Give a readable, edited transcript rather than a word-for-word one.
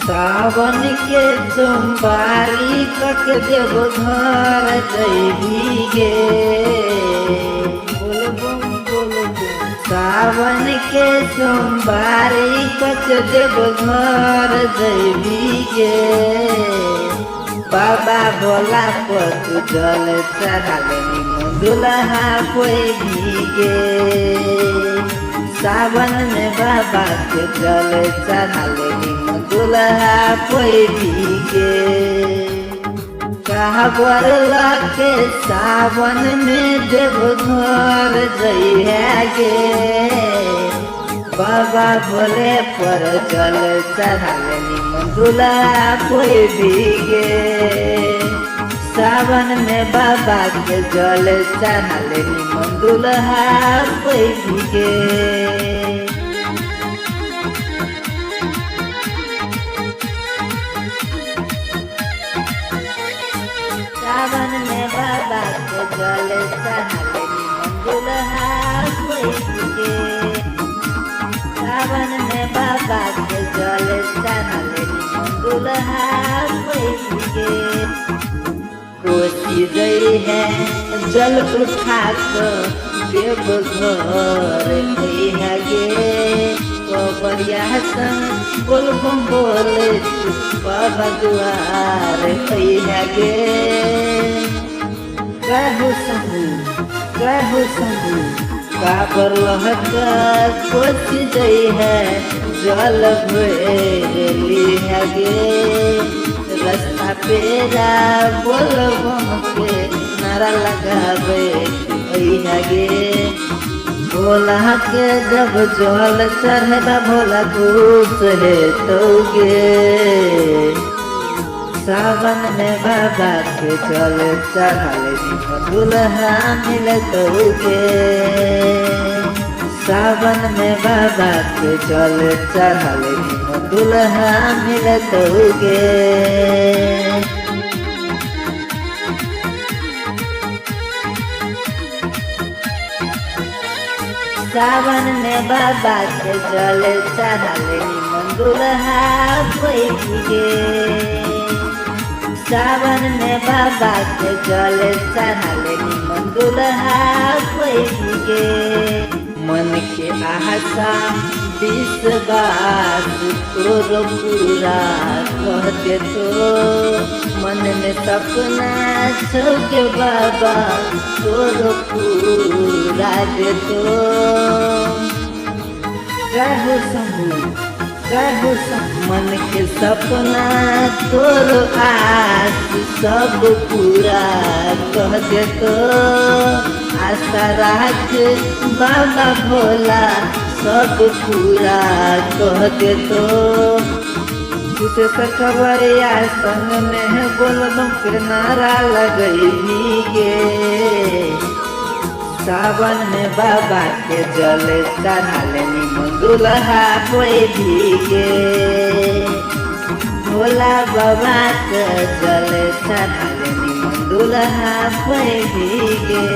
सावन के सोमवारी कट देव घर जैबी गे। सावन के सोमवारी कट देव घर जैबी गे। बाबा भोला पर तू जल चढ़ाले दुल्हा कोई भीगे। सावन में बाबा के जल चढ़ाले दुल्हा कोई भीगे। कहबर लगे सावन में देव घर जइगे। बाबा भोले पर जल चढ़ाले दुल्हा कोई भीगे। सावन में बाबा के जल चढ़ाले दुल्हा कोई भीगे। सावन में बाबा के जल चढ़ाले दुल्हा कोई भीगे। सावन में बाबा के जल चढ़ाले दुल्हा कोई भीगे। कोसी गई है जल उठा कर देव घर है गे। बढ़िया संग बोल बोले बाबा दुआर है गे। कहू संगू काबर लहका कोसी गई है जल भैली है गे। रास्ता पेरा बोल के नारा लगावे गे। भोला के जब जल चढ़ेगा भोला खुश है तो गे। सावन में बाबा के जल चढ़ाले दुल्हा मिले तो गे। सावन में बाबा के जल चढ़ाले दुल्हा मिले तो गे। सावन में बाबा के जल चढ़ाले दुल्हा कोई भीगे। सावन में बाबा के जल चढ़ाले दुल्हा कोई भीगे। मन के आशा विश्वास तोर पूरा कह दे तो। मन में सपना छो बाबा तोर पूरा दे तो। कहू मन के सपना तोर आस सब पूरा कह दे तो। आशा राख बाबा भोला सब पूरा कह दे तो। तुझे सकबरिया संग में बोलबम के नारा लगई गे। सावन में बाबा के जल चढ़ाले दुल्हा कोई भीगे। भोला बाबा के जल चढ़ाले दुल्हा कोई भीगे।